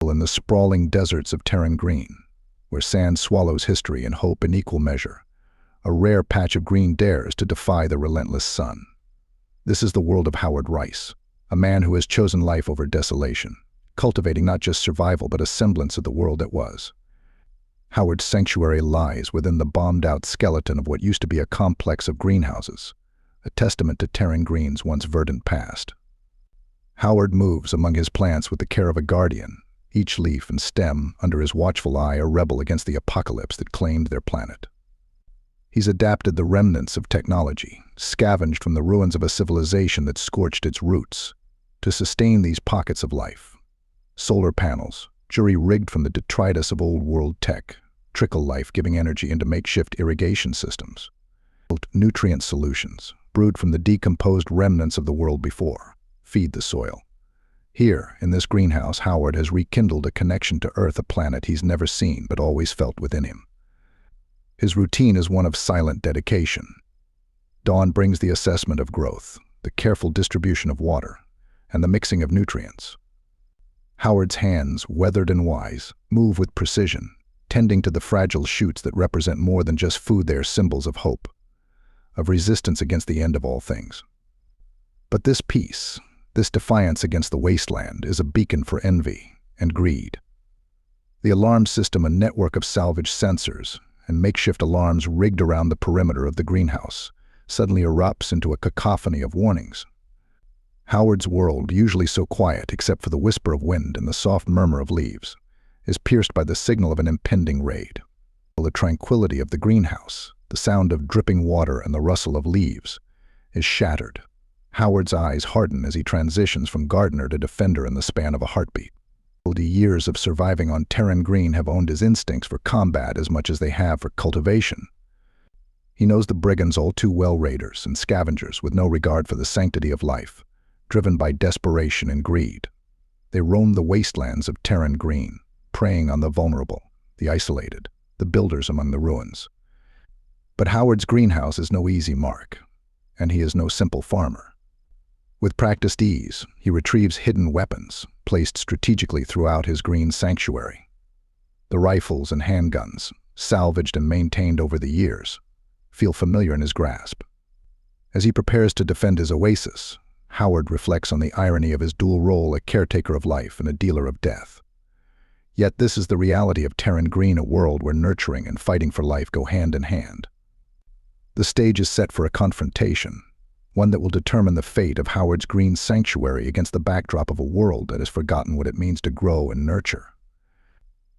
In the sprawling deserts of Terran Green, where sand swallows history and hope in equal measure, a rare patch of green dares to defy the relentless sun. This is the world of Howard Rice, a man who has chosen life over desolation, cultivating not just survival but a semblance of the world that was. Howard's sanctuary lies within the bombed-out skeleton of what used to be a complex of greenhouses, a testament to Terran Green's once verdant past. Howard moves among his plants with the care of a guardian, each leaf and stem under his watchful eye a rebel against the apocalypse that claimed their planet. He's adapted the remnants of technology, scavenged from the ruins of a civilization that scorched its roots, to sustain these pockets of life. Solar panels, jury-rigged from the detritus of old-world tech, trickle life-giving energy into makeshift irrigation systems. Nutrient solutions, brewed from the decomposed remnants of the world before, feed the soil. Here, in this greenhouse, Howard has rekindled a connection to Earth, a planet he's never seen but always felt within him. His routine is one of silent dedication. Dawn brings the assessment of growth, the careful distribution of water, and the mixing of nutrients. Howard's hands, weathered and wise, move with precision, tending to the fragile shoots that represent more than just food. They are symbols of hope, of resistance against the end of all things. But this peace, this defiance against the wasteland, is a beacon for envy and greed. The alarm system, a network of salvage sensors and makeshift alarms rigged around the perimeter of the greenhouse, suddenly erupts into a cacophony of warnings. Howard's world, usually so quiet except for the whisper of wind and the soft murmur of leaves, is pierced by the signal of an impending raid. The tranquility of the greenhouse, the sound of dripping water and the rustle of leaves, is shattered. Howard's eyes harden as he transitions from Gardner to Defender in the span of a heartbeat. The years of surviving on Terran Green have owned his instincts for combat as much as they have for cultivation. He knows the brigands all too well, raiders and scavengers with no regard for the sanctity of life, driven by desperation and greed. They roam the wastelands of Terran Green, preying on the vulnerable, the isolated, the builders among the ruins. But Howard's greenhouse is no easy mark, and he is no simple farmer. With practiced ease, he retrieves hidden weapons, placed strategically throughout his green sanctuary. The rifles and handguns, salvaged and maintained over the years, feel familiar in his grasp. As he prepares to defend his oasis, Howard reflects on the irony of his dual role, a caretaker of life and a dealer of death. Yet this is the reality of Terran Green, a world where nurturing and fighting for life go hand in hand. The stage is set for a confrontation, one that will determine the fate of Howard's green sanctuary against the backdrop of a world that has forgotten what it means to grow and nurture.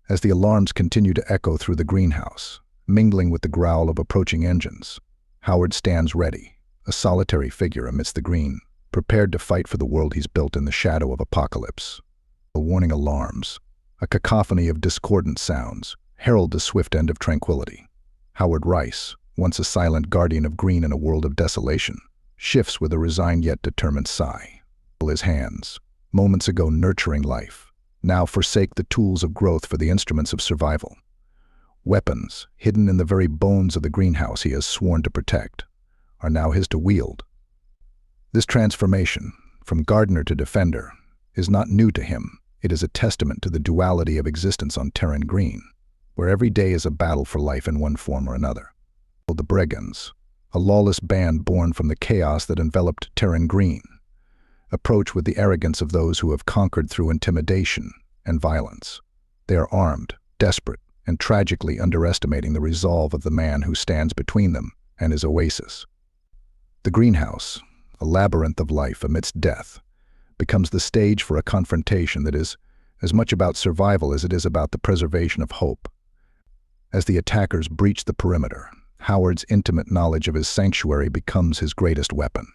As the alarms continue to echo through the greenhouse, mingling with the growl of approaching engines, Howard stands ready, a solitary figure amidst the green, prepared to fight for the world he's built in the shadow of apocalypse. The warning alarms, a cacophony of discordant sounds, herald the swift end of tranquility. Howard Rice, once a silent guardian of green in a world of desolation, shifts with a resigned yet determined sigh. His hands, moments ago nurturing life, now forsake the tools of growth for the instruments of survival. Weapons, hidden in the very bones of the greenhouse he has sworn to protect, are now his to wield. This transformation, from Gardner to Defender, is not new to him. It is a testament to the duality of existence on Terran Green, where every day is a battle for life in one form or another. The brigands, a lawless band born from the chaos that enveloped Terran Green, approach with the arrogance of those who have conquered through intimidation and violence. They are armed, desperate, and tragically underestimating the resolve of the man who stands between them and his oasis. The greenhouse, a labyrinth of life amidst death, becomes the stage for a confrontation that is as much about survival as it is about the preservation of hope. As the attackers breach the perimeter, Howard's intimate knowledge of his sanctuary becomes his greatest weapon.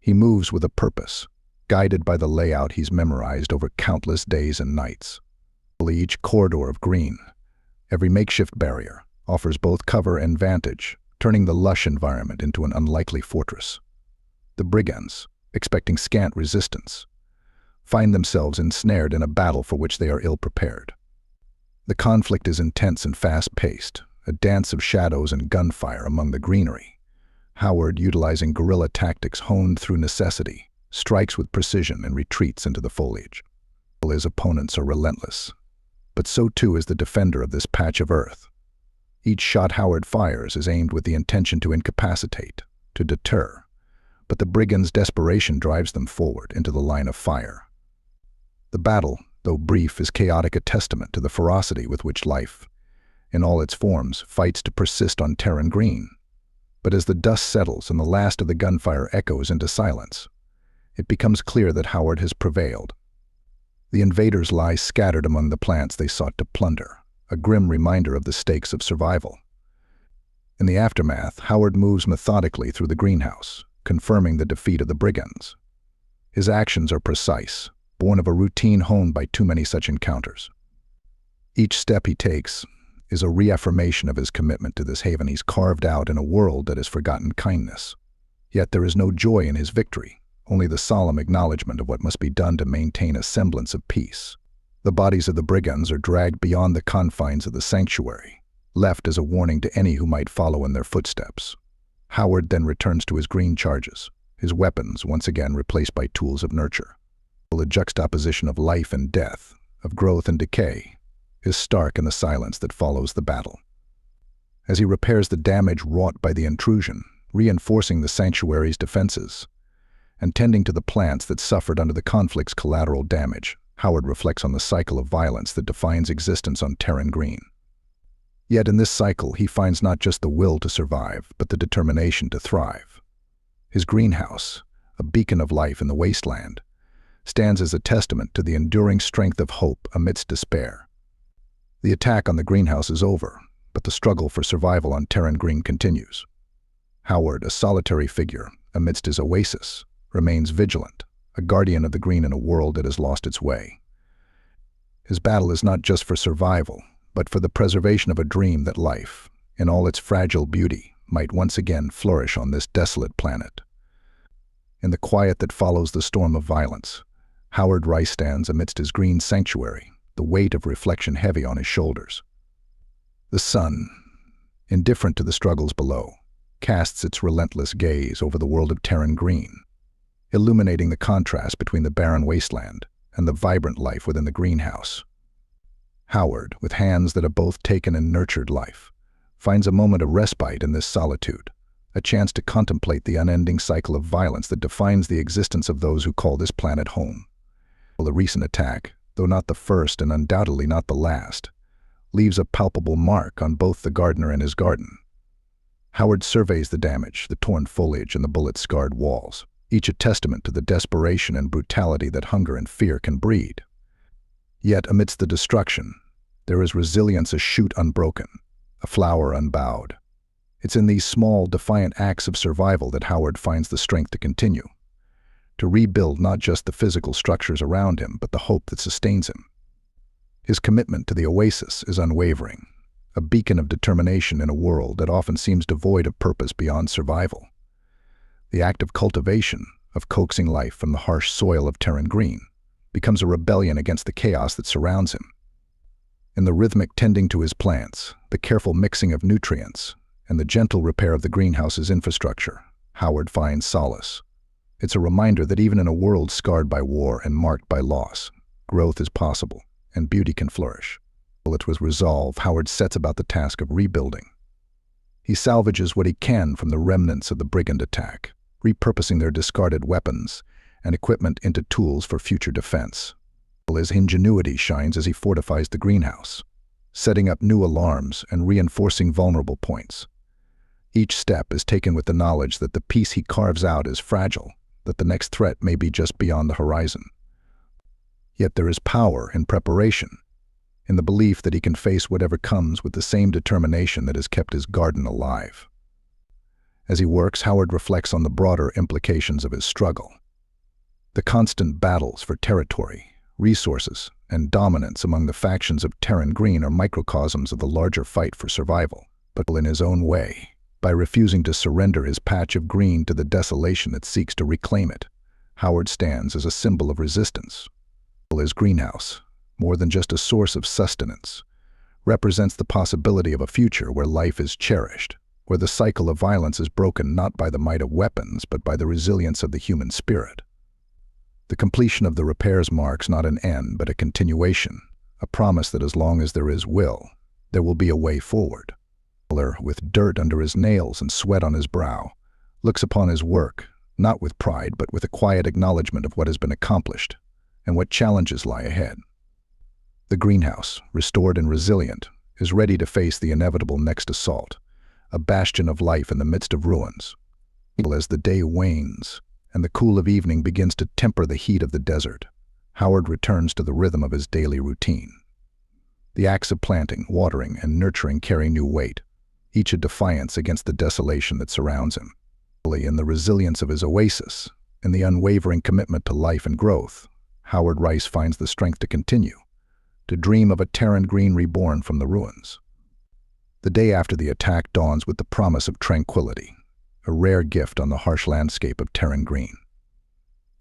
He moves with a purpose, guided by the layout he's memorized over countless days and nights. Each corridor of green, every makeshift barrier, offers both cover and vantage, turning the lush environment into an unlikely fortress. The brigands, expecting scant resistance, find themselves ensnared in a battle for which they are ill-prepared. The conflict is intense and fast-paced, a dance of shadows and gunfire among the greenery. Howard, utilizing guerrilla tactics honed through necessity, strikes with precision and retreats into the foliage. His opponents are relentless, but so too is the defender of this patch of earth. Each shot Howard fires is aimed with the intention to incapacitate, to deter, but the brigands' desperation drives them forward into the line of fire. The battle, though brief, is chaotic, a testament to the ferocity with which life, in all its forms, fights to persist on Terran Green. But as the dust settles and the last of the gunfire echoes into silence, it becomes clear that Howard has prevailed. The invaders lie scattered among the plants they sought to plunder, a grim reminder of the stakes of survival. In the aftermath, Howard moves methodically through the greenhouse, confirming the defeat of the brigands. His actions are precise, born of a routine honed by too many such encounters. Each step he takes is a reaffirmation of his commitment to this haven he's carved out in a world that has forgotten kindness. Yet there is no joy in his victory, only the solemn acknowledgement of what must be done to maintain a semblance of peace. The bodies of the brigands are dragged beyond the confines of the sanctuary, left as a warning to any who might follow in their footsteps. Howard then returns to his green charges, his weapons once again replaced by tools of nurture. The juxtaposition of life and death, of growth and decay, is stark in the silence that follows the battle. As he repairs the damage wrought by the intrusion, reinforcing the sanctuary's defenses, and tending to the plants that suffered under the conflict's collateral damage, Howard reflects on the cycle of violence that defines existence on Terran Green. Yet in this cycle, he finds not just the will to survive, but the determination to thrive. His greenhouse, a beacon of life in the wasteland, stands as a testament to the enduring strength of hope amidst despair. The attack on the greenhouse is over, but the struggle for survival on Terran Green continues. Howard, a solitary figure amidst his oasis, remains vigilant, a guardian of the green in a world that has lost its way. His battle is not just for survival, but for the preservation of a dream that life, in all its fragile beauty, might once again flourish on this desolate planet. In the quiet that follows the storm of violence, Howard Rice stands amidst his green sanctuary, the weight of reflection heavy on his shoulders. The sun, indifferent to the struggles below, casts its relentless gaze over the world of Terran Green, illuminating the contrast between the barren wasteland and the vibrant life within the greenhouse. Howard, with hands that have both taken and nurtured life, finds a moment of respite in this solitude, a chance to contemplate the unending cycle of violence that defines the existence of those who call this planet home. The recent attack, though not the first and undoubtedly not the last, leaves a palpable mark on both the gardener and his garden. Howard surveys the damage, the torn foliage and the bullet-scarred walls, each a testament to the desperation and brutality that hunger and fear can breed. Yet amidst the destruction, there is resilience, a shoot unbroken, a flower unbowed. It's in these small, defiant acts of survival that Howard finds the strength to continue, to rebuild not just the physical structures around him, but the hope that sustains him. His commitment to the oasis is unwavering, a beacon of determination in a world that often seems devoid of purpose beyond survival. The act of cultivation, of coaxing life from the harsh soil of Terran Green, becomes a rebellion against the chaos that surrounds him. In the rhythmic tending to his plants, the careful mixing of nutrients, and the gentle repair of the greenhouse's infrastructure, Howard finds solace. It's a reminder that even in a world scarred by war and marked by loss, growth is possible, and beauty can flourish. With resolve, Howard sets about the task of rebuilding. He salvages what he can from the remnants of the brigand attack, repurposing their discarded weapons and equipment into tools for future defense. His ingenuity shines as he fortifies the greenhouse, setting up new alarms and reinforcing vulnerable points. Each step is taken with the knowledge that the piece he carves out is fragile, that the next threat may be just beyond the horizon. Yet there is power in preparation, in the belief that he can face whatever comes with the same determination that has kept his garden alive. As he works, Howard reflects on the broader implications of his struggle. The constant battles for territory, resources, and dominance among the factions of Terran Green are microcosms of the larger fight for survival, but in his own way, by refusing to surrender his patch of green to the desolation that seeks to reclaim it, Howard stands as a symbol of resistance. His greenhouse, more than just a source of sustenance, represents the possibility of a future where life is cherished, where the cycle of violence is broken not by the might of weapons but by the resilience of the human spirit. The completion of the repairs marks not an end but a continuation, a promise that as long as there is will, there will be a way forward. Miller, with dirt under his nails and sweat on his brow, looks upon his work, not with pride but with a quiet acknowledgement of what has been accomplished and what challenges lie ahead. The greenhouse, restored and resilient, is ready to face the inevitable next assault, a bastion of life in the midst of ruins. As the day wanes and the cool of evening begins to temper the heat of the desert, Howard returns to the rhythm of his daily routine. The acts of planting, watering, and nurturing carry new weight, each a defiance against the desolation that surrounds him. In the resilience of his oasis, in the unwavering commitment to life and growth, Howard Rice finds the strength to continue, to dream of a Terran Green reborn from the ruins. The day after the attack dawns with the promise of tranquility, a rare gift on the harsh landscape of Terran Green.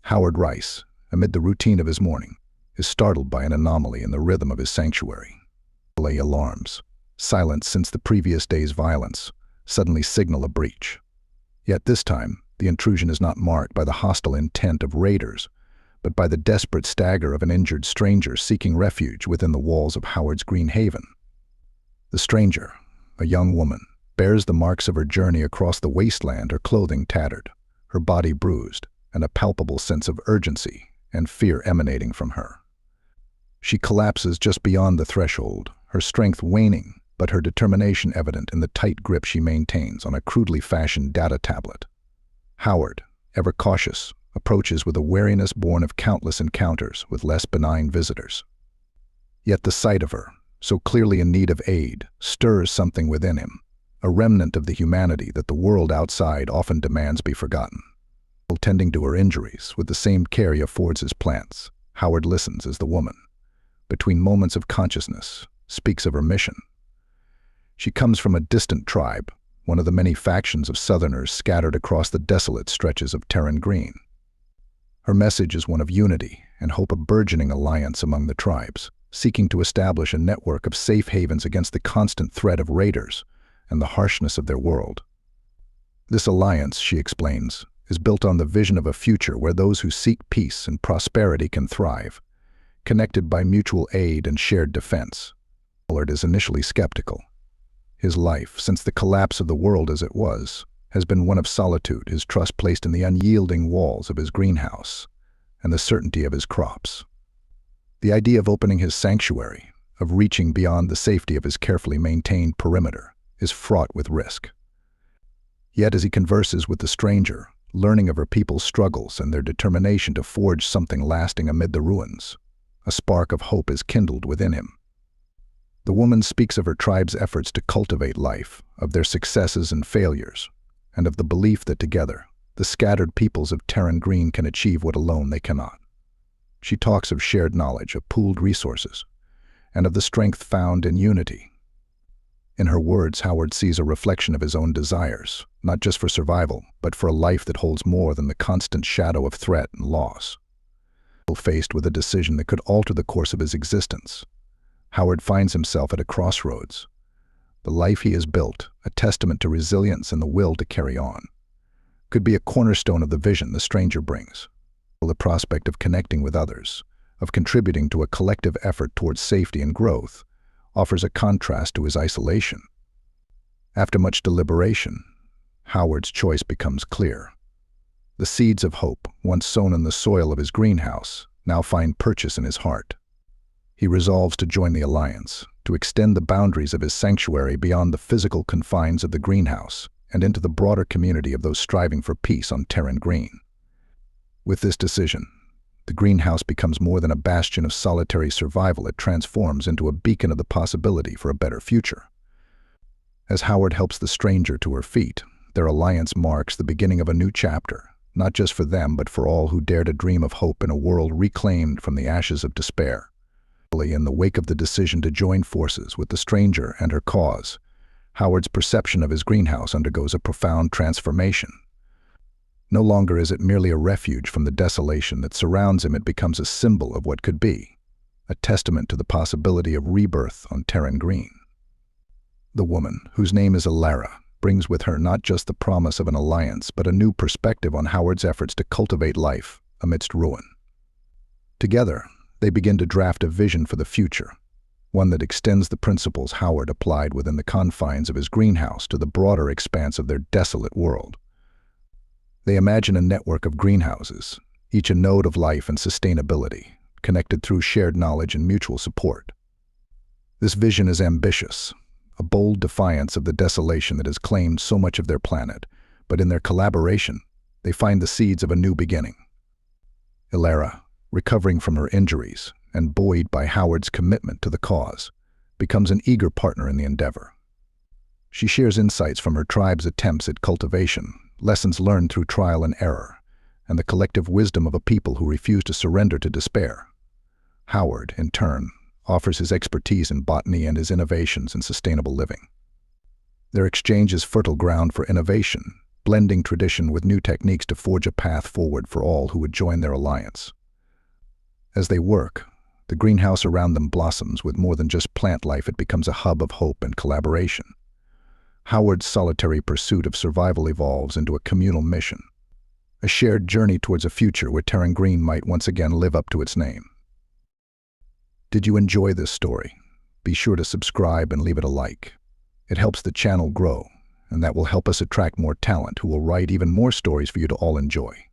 Howard Rice, amid the routine of his morning, is startled by an anomaly in the rhythm of his sanctuary. Alarms, silent since the previous day's violence, suddenly signal a breach. Yet this time, the intrusion is not marked by the hostile intent of raiders, but by the desperate stagger of an injured stranger seeking refuge within the walls of Howard's green haven. The stranger, a young woman, bears the marks of her journey across the wasteland, her clothing tattered, her body bruised, and a palpable sense of urgency and fear emanating from her. She collapses just beyond the threshold, her strength waning, but her determination evident in the tight grip she maintains on a crudely fashioned data tablet. Howard, ever cautious, approaches with a wariness born of countless encounters with less benign visitors. Yet the sight of her, so clearly in need of aid, stirs something within him, a remnant of the humanity that the world outside often demands be forgotten. Tending to her injuries with the same care he affords his plants, Howard listens as the woman, between moments of consciousness, speaks of her mission. She comes from a distant tribe, one of the many factions of Southerners scattered across the desolate stretches of Terran Green. Her message is one of unity and hope, a burgeoning alliance among the tribes, seeking to establish a network of safe havens against the constant threat of raiders and the harshness of their world. This alliance, she explains, is built on the vision of a future where those who seek peace and prosperity can thrive, connected by mutual aid and shared defense. Howard is initially skeptical. His life, since the collapse of the world as it was, has been one of solitude, his trust placed in the unyielding walls of his greenhouse and the certainty of his crops. The idea of opening his sanctuary, of reaching beyond the safety of his carefully maintained perimeter, is fraught with risk. Yet as he converses with the stranger, learning of her people's struggles and their determination to forge something lasting amid the ruins, a spark of hope is kindled within him. The woman speaks of her tribe's efforts to cultivate life, of their successes and failures, and of the belief that together, the scattered peoples of Terran Green can achieve what alone they cannot. She talks of shared knowledge, of pooled resources, and of the strength found in unity. In her words, Howard sees a reflection of his own desires, not just for survival, but for a life that holds more than the constant shadow of threat and loss. Faced with a decision that could alter the course of his existence, Howard finds himself at a crossroads. The life he has built, a testament to resilience and the will to carry on, could be a cornerstone of the vision the stranger brings. The prospect of connecting with others, of contributing to a collective effort towards safety and growth, offers a contrast to his isolation. After much deliberation, Howard's choice becomes clear. The seeds of hope, once sown in the soil of his greenhouse, now find purchase in his heart. He resolves to join the alliance, to extend the boundaries of his sanctuary beyond the physical confines of the greenhouse and into the broader community of those striving for peace on Terran Green. With this decision, the greenhouse becomes more than a bastion of solitary survival. It transforms into a beacon of the possibility for a better future. As Howard helps the stranger to her feet, their alliance marks the beginning of a new chapter, not just for them but for all who dare to dream of hope in a world reclaimed from the ashes of despair. In the wake of the decision to join forces with the stranger and her cause, Howard's perception of his greenhouse undergoes a profound transformation. No longer is it merely a refuge from the desolation that surrounds him, it becomes a symbol of what could be, a testament to the possibility of rebirth on Terran Green. The woman, whose name is Alara, brings with her not just the promise of an alliance but a new perspective on Howard's efforts to cultivate life amidst ruin. Together, they begin to draft a vision for the future, one that extends the principles Howard applied within the confines of his greenhouse to the broader expanse of their desolate world. They imagine a network of greenhouses, each a node of life and sustainability, connected through shared knowledge and mutual support. This vision is ambitious, a bold defiance of the desolation that has claimed so much of their planet, but in their collaboration, they find the seeds of a new beginning. Ilera, recovering from her injuries and buoyed by Howard's commitment to the cause, becomes an eager partner in the endeavor. She shares insights from her tribe's attempts at cultivation, lessons learned through trial and error, and the collective wisdom of a people who refuse to surrender to despair. Howard, in turn, offers his expertise in botany and his innovations in sustainable living. Their exchange is fertile ground for innovation, blending tradition with new techniques to forge a path forward for all who would join their alliance. As they work, the greenhouse around them blossoms with more than just plant life. It becomes a hub of hope and collaboration. Howard's solitary pursuit of survival evolves into a communal mission, a shared journey towards a future where Terran Green might once again live up to its name. Did you enjoy this story? Be sure to subscribe and leave it a like. It helps the channel grow, and that will help us attract more talent who will write even more stories for you to all enjoy.